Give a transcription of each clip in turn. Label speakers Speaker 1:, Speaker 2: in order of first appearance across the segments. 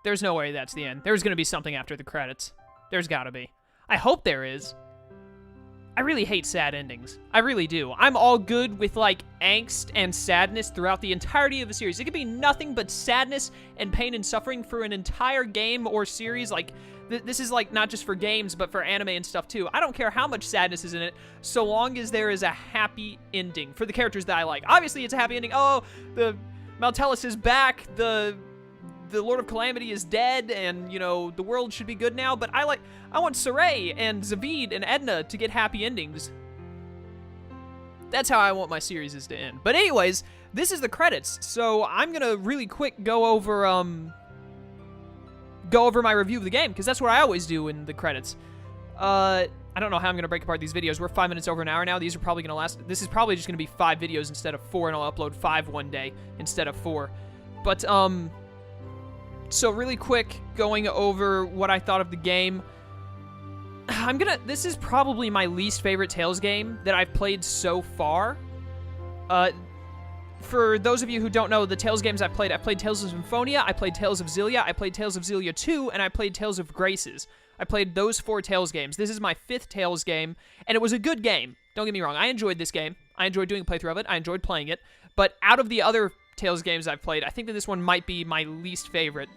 Speaker 1: There's no way that's the end. There's gonna be something after the credits. There's gotta be. I hope there is. I really hate sad endings. I really do. I'm all good with, like, angst and sadness throughout the entirety of a series. It could be nothing but sadness and pain and suffering for an entire game or series. Like, this is, like, not just for games, but for anime and stuff, too. I don't care how much sadness is in it, so long as there is a happy ending for the characters that I like. Obviously, it's a happy ending. Oh, the Maltellus is back. The Lord of Calamity is dead, and, you know, the world should be good now, but I want Saray and Zavid and Edna to get happy endings. That's how I want my series to end. But anyways, this is the credits, so I'm gonna really quick go over my review of the game, because that's what I always do in the credits. I don't know how I'm gonna break apart these videos. We're 5 minutes over an hour now. These are probably gonna last, this is probably just gonna be 5 videos instead of 4, and I'll upload 5 one day instead of 4. But, so really quick, going over what I thought of the game. This is probably my least favorite Tales game that I've played so far. For those of you who don't know, the Tales games I've played Tales of Symphonia, I played Tales of Xillia, I played Tales of Xillia 2, and I played Tales of Graces. I played those 4 Tales games. This is my 5th Tales game, and it was a good game. Don't get me wrong, I enjoyed this game. I enjoyed doing a playthrough of it, I enjoyed playing it, but out of the other Tales games I've played, I think that this one might be my least favorite.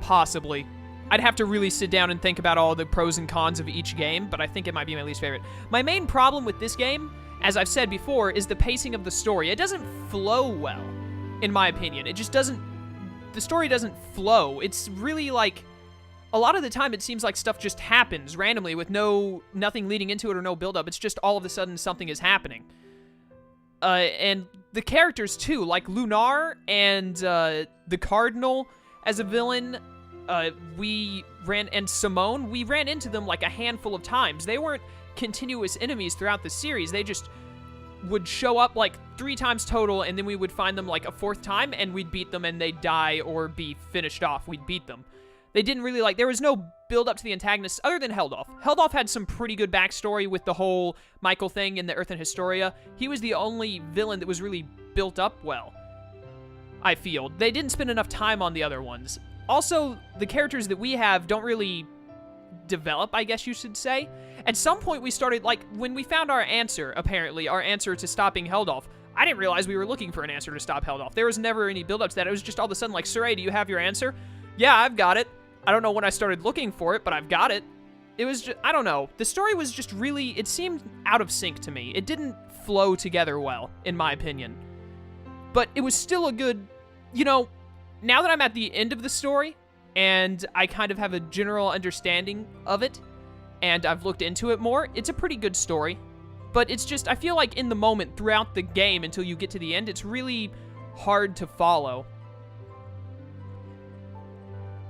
Speaker 1: Possibly. I'd have to really sit down and think about all the pros and cons of each game, but I think it might be my least favorite. My main problem with this game, as I've said before, is the pacing of the story. It doesn't flow well, in my opinion. It just doesn't... The story doesn't flow. It's really like... A lot of the time, it seems like stuff just happens randomly with nothing leading into it or no build-up. It's just all of a sudden something is happening. And the characters, too, like Lunar and the Cardinal as a villain... and Simone, we ran into them like a handful of times. They weren't continuous enemies throughout the series. They just would show up like 3 times total, and then we would find them like a 4th time, and we'd beat them, and they'd die or be finished off. We'd beat them. They didn't really there was no build up to the antagonists other than Heldolf. Heldolf had some pretty good backstory with the whole Michael thing in the Earth and Historia. He was the only villain that was really built up well, I feel. They didn't spend enough time on the other ones. Also, the characters that we have don't really develop, I guess you should say. At some point, we started, like, when we found our answer, apparently, our answer to stopping Heldolf, I didn't realize we were looking for an answer to stop Heldolf. There was never any build-up to that. It was just all of a sudden, like, Saray, do you have your answer? Yeah, I've got it. I don't know when I started looking for it, but I've got it. It was just, I don't know. The story was just really, it seemed out of sync to me. It didn't flow together well, in my opinion. But it was still a good, you know... Now that I'm at the end of the story, and I kind of have a general understanding of it, and I've looked into it more, it's a pretty good story. But it's just, I feel like in the moment, throughout the game, until you get to the end, it's really hard to follow.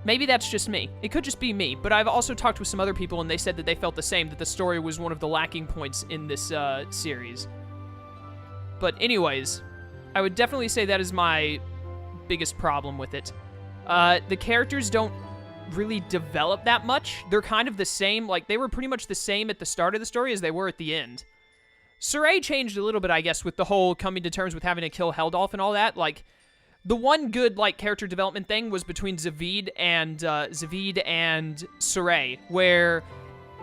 Speaker 1: Maybe that's just me. It could just be me, but I've also talked with some other people, and they said that they felt the same, that the story was one of the lacking points in this series. But anyways, I would definitely say that is my... biggest problem with it. The characters don't really develop that much. They're kind of the same, like, they were pretty much the same at the start of the story as they were at the end. Saray changed a little bit, I guess, with the whole coming to terms with having to kill Heldolf and all that. Like, the one good, like, character development thing was between Zavid and Saray, where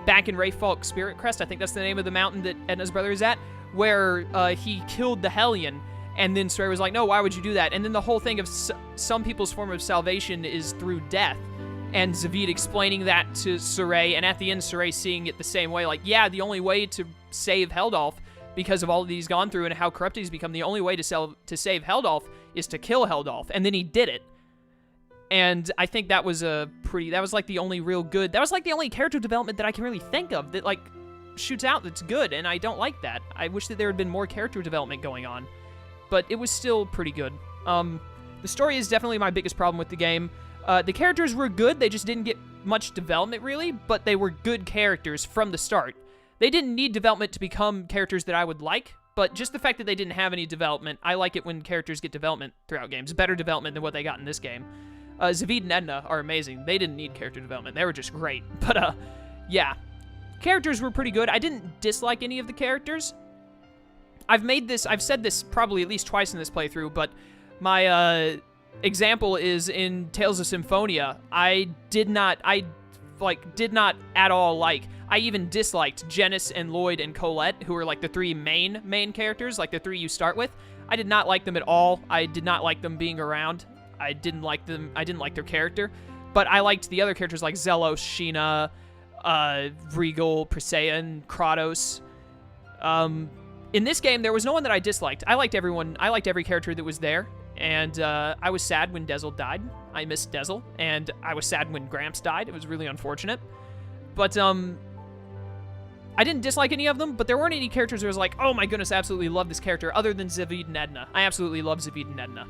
Speaker 1: back in Rayfalk Spirit Crest, I think that's the name of the mountain that Edna's brother is at, where he killed the Hellion. And then Saray was like, no, why would you do that? And then the whole thing of some people's form of salvation is through death. And Zavid explaining that to Saray, and at the end, Saray seeing it the same way. Like, yeah, the only way to save Heldolf, because of all that he's gone through and how corrupt he's become, the only way to save Heldolf is to kill Heldolf. And then he did it. And I think that was like the only real good, that was like the only character development that I can really think of that, like, shoots out that's good, and I don't like that. I wish that there had been more character development going on. But it was still pretty good. The story is definitely my biggest problem with the game. The characters were good, they just didn't get much development, really, but they were good characters from the start. They didn't need development to become characters that I would like, but just the fact that they didn't have any development, I like it when characters get development throughout games. Better development than what they got in this game. Zavid and Edna are amazing. They didn't need character development. They were just great. But, yeah. Characters were pretty good. I didn't dislike any of the characters. I've said this probably at least twice in this playthrough, but my example is in Tales of Symphonia. I did not at all like. I even disliked Janice and Lloyd and Colette, who are like the three main characters, like the three you start with. I did not like them at all. I did not like them being around. I didn't like them. I didn't like their character. But I liked the other characters like Zelos, Sheena, Regal, Presea, and Kratos. In this game, there was no one that I disliked. I liked everyone. I liked every character that was there. And I was sad when Dezel died. I missed Dezel. And I was sad when Gramps died. It was really unfortunate. But, I didn't dislike any of them, but there weren't any characters where I was like, oh my goodness, I absolutely love this character, other than Zavid and Edna. I absolutely love Zavid and Edna.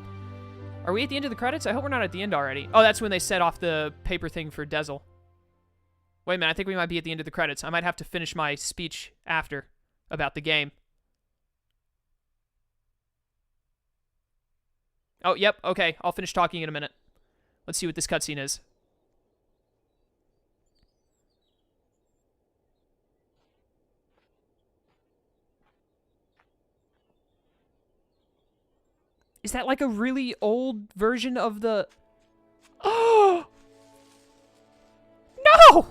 Speaker 1: Are we at the end of the credits? I hope we're not at the end already. Oh, that's when they set off the paper thing for Dezel. Wait a minute, I think we might be at the end of the credits. I might have to finish my speech after about the game. Oh, yep, okay. I'll finish talking in a minute. Let's see what this cutscene is. Is that like a really old version of the... Oh! No!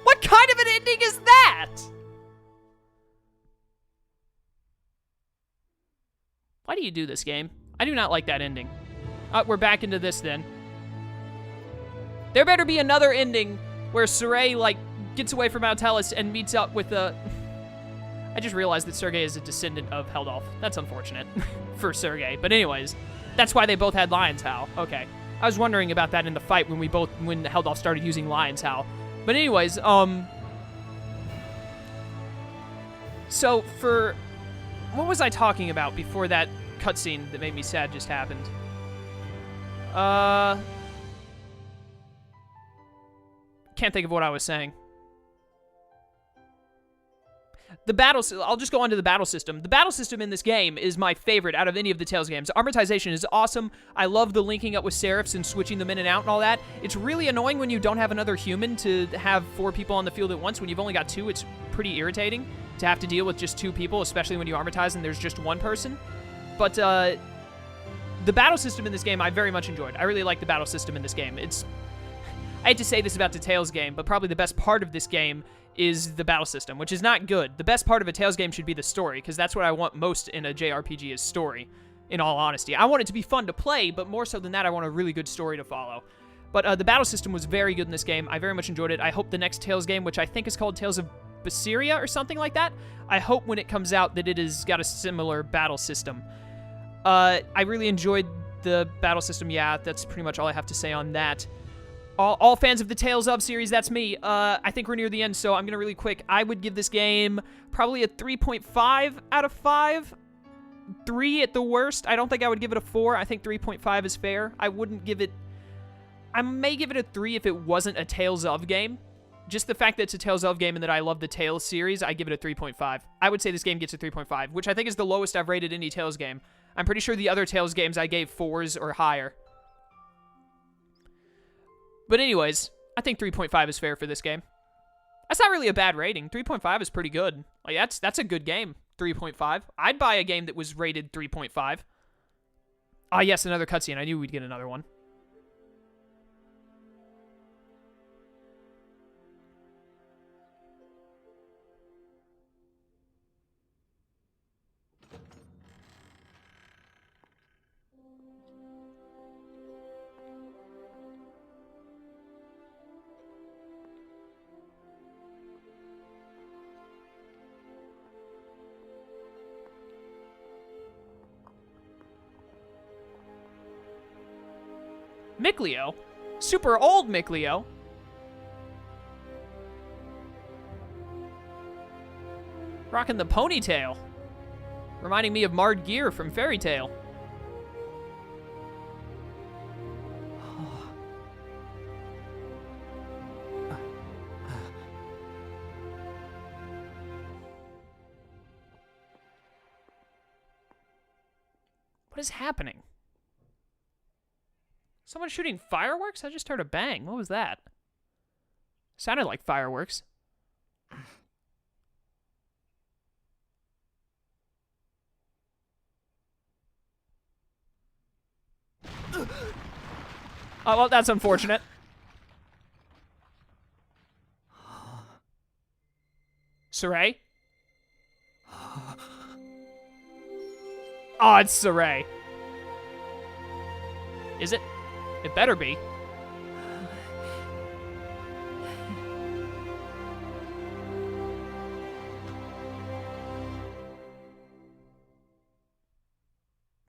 Speaker 1: What kind of an ending is that? Why do you do this, game? I do not like that ending. We're back into this then. There better be another ending where Sergei, like, gets away from Altelis and meets up with a... I just realized that Sergei is a descendant of Heldolf. That's unfortunate for Sergei. But anyways, that's why they both had Lion's Howl. Okay. I was wondering about that in the fight when Heldolf started using Lion's Howl. But anyways, so for... What was I talking about before that cutscene that made me sad just happened? Can't think of what I was saying. I'll just go on to the battle system. The battle system in this game is my favorite out of any of the Tales games. Armatization is awesome. I love the linking up with Seraphs and switching them in and out and all that. It's really annoying when you don't have another human to have 4 people on the field at once. When you've only got 2, it's pretty irritating to have to deal with just 2 people, especially when you armatize and there's just 1 person. But the battle system in this game I very much enjoyed. I really like the battle system in this game. I hate to say this about the Tales game, but probably the best part of this game is the battle system, which is not good. The best part of a Tales game should be the story, because that's what I want most in a JRPG is story, in all honesty. I want it to be fun to play, but more so than that, I want a really good story to follow. But the battle system was very good in this game. I very much enjoyed it. I hope the next Tales game, which I think is called Tales of Zestiria or something like that, I hope when it comes out that it has got a similar battle system. I really enjoyed the battle system. Yeah, that's pretty much all I have to say on that. All fans of the Tales of series, that's me. I think we're near the end, so I'm gonna really quick. I would give this game probably a 3.5 out of 5. 3 at the worst. I don't think I would give it a 4. I think 3.5 is fair. I wouldn't give it... I may give it a 3 if it wasn't a Tales of game. Just the fact that it's a Tales of game and that I love the Tales series, I give it a 3.5. I would say this game gets a 3.5, which I think is the lowest I've rated any Tales game. I'm pretty sure the other Tales games I gave 4s or higher. But anyways, I think 3.5 is fair for this game. That's not really a bad rating. 3.5 is pretty good. Like, that's a good game, 3.5. I'd buy a game that was rated 3.5. Ah, yes, another cutscene. I knew we'd get another one. Mikleo? Super old Mikleo? Rocking the ponytail. Reminding me of Marred Gear from Fairy Tail. What is happening? Someone shooting fireworks? I just heard a bang. What was that? Sounded like fireworks. Oh, well, that's unfortunate. Saray? Oh, it's Saray. Is it? It better be.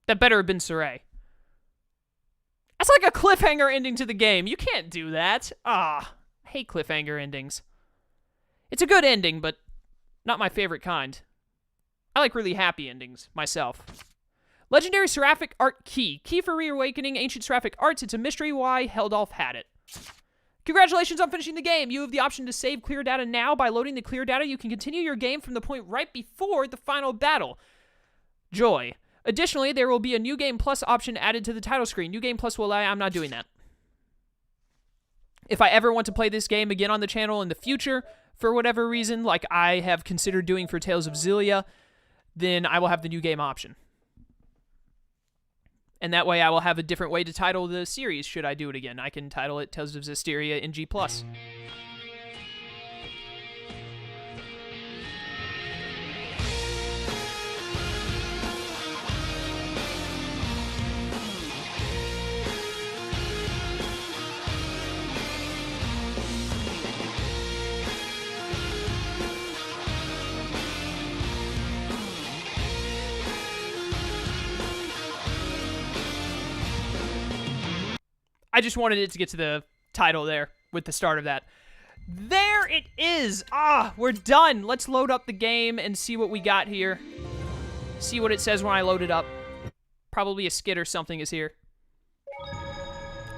Speaker 1: That better have been Saray. That's like a cliffhanger ending to the game. You can't do that. I hate cliffhanger endings. It's a good ending, but not my favorite kind. I like really happy endings, myself. Legendary Seraphic Art Key. Key for reawakening ancient Seraphic arts. It's a mystery why Heldolf had it. Congratulations on finishing the game. You have the option to save clear data now. By loading the clear data, you can continue your game from the point right before the final battle. Joy. Additionally, there will be a New Game Plus option added to the title screen. New Game Plus will allow... I'm not doing that. If I ever want to play this game again on the channel in the future, for whatever reason, like I have considered doing for Tales of Xillia, then I will have the New Game option. And that way I will have a different way to title the series should I do it again. I can title it Tales of Zestiria in G+. I just wanted it to get to the title there with the start of that. There it is! We're done! Let's load up the game and see what we got here. See what it says when I load it up. Probably a skit or something is here.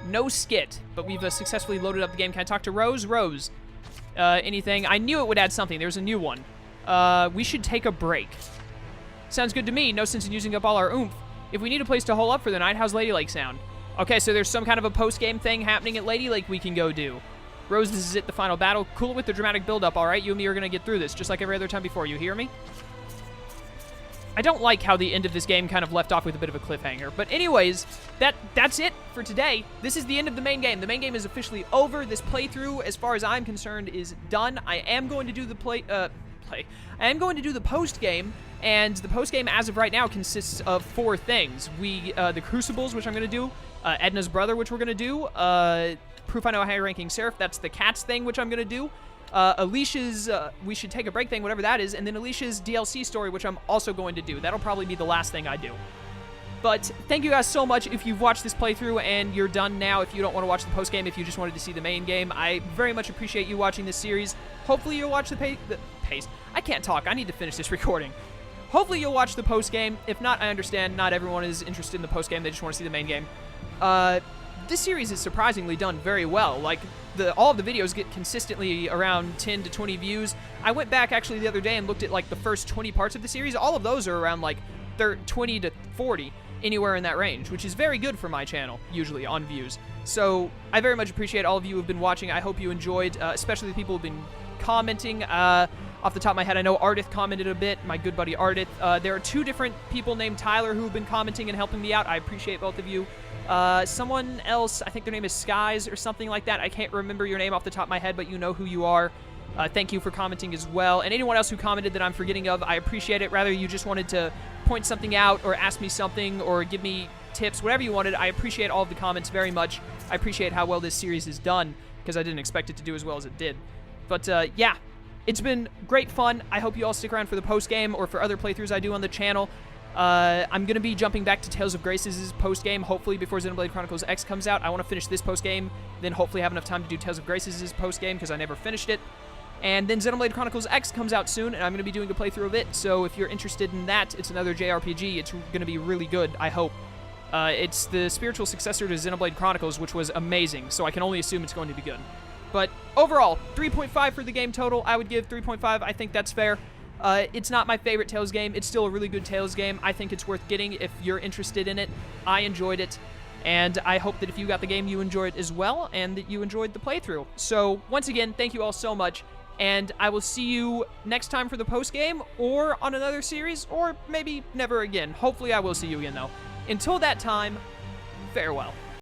Speaker 1: No skit, but we've successfully loaded up the game. Can I talk to Rose? Rose. Anything? I knew it would add something. There's a new one. We should take a break. Sounds good to me. No sense in using up all our oomph. If we need a place to hole up for the night, how's Lady Lake sound? Okay, so there's some kind of a post-game thing happening at Lady Lake we can go do. Rose, this is it, the final battle. Cool it with the dramatic build-up, all right? You and me are going to get through this, just like every other time before. You hear me? I don't like how the end of this game kind of left off with a bit of a cliffhanger. But anyways, that's it for today. This is the end of the main game. The main game is officially over. This playthrough, as far as I'm concerned, is done. I am going to do the I am going to do the post-game, and the post-game, as of right now, consists of 4 things. The Crucibles, which I'm going to do, Edna's brother, which we're going to do, Proof I Know a High-Ranking Seraph, that's the Cats thing, which I'm going to do, Alicia's, We Should Take a Break thing, whatever that is, and then Alicia's DLC story, which I'm also going to do. That'll probably be the last thing I do. But thank you guys so much if you've watched this playthrough and you're done now. If you don't want to watch the post-game, if you just wanted to see the main game, I very much appreciate you watching this series. Hopefully you'll watch the pace. I can't talk. I need to finish this recording. Hopefully you'll watch the post-game. If not, I understand. Not everyone is interested in the post-game. They just want to see the main game. This series is surprisingly done very well. Like, all of the videos get consistently around 10 to 20 views. I went back actually the other day and looked at like the first 20 parts of the series. All of those are around like 20 to 40, anywhere in that range, which is very good for my channel, usually, on views. So I very much appreciate all of you who have been watching. I hope you enjoyed, especially the people who have been commenting. Off the top of my head, I know Ardith commented a bit, my good buddy Ardith. There are 2 different people named Tyler who have been commenting and helping me out. I appreciate both of you. Someone else, I think their name is Skies or something like that. I can't remember your name off the top of my head, but you know who you are. Thank you for commenting as well. And anyone else who commented that I'm forgetting of, I appreciate it. Rather you just wanted to point something out or ask me something or give me tips, whatever you wanted. I appreciate all of the comments very much. I appreciate how well this series is done because I didn't expect it to do as well as it did. But yeah, it's been great fun. I hope you all stick around for the post-game or for other playthroughs I do on the channel. I'm going to be jumping back to Tales of Graces' post-game, hopefully before Xenoblade Chronicles X comes out. I want to finish this post-game, then hopefully have enough time to do Tales of Graces' post-game, because I never finished it. And then Xenoblade Chronicles X comes out soon, and I'm going to be doing a playthrough of it, so if you're interested in that, it's another JRPG. It's going to be really good, I hope. It's the spiritual successor to Xenoblade Chronicles, which was amazing, so I can only assume it's going to be good. But overall, 3.5 for the game total. I would give 3.5. I think that's fair. It's not my favorite Tales game. It's still a really good Tales game. I think it's worth getting if you're interested in it. I enjoyed it, and I hope that if you got the game, you enjoy it as well, and that you enjoyed the playthrough. So, once again, thank you all so much, and I will see you next time for the post-game, or on another series, or maybe never again. Hopefully I will see you again, though. Until that time, farewell.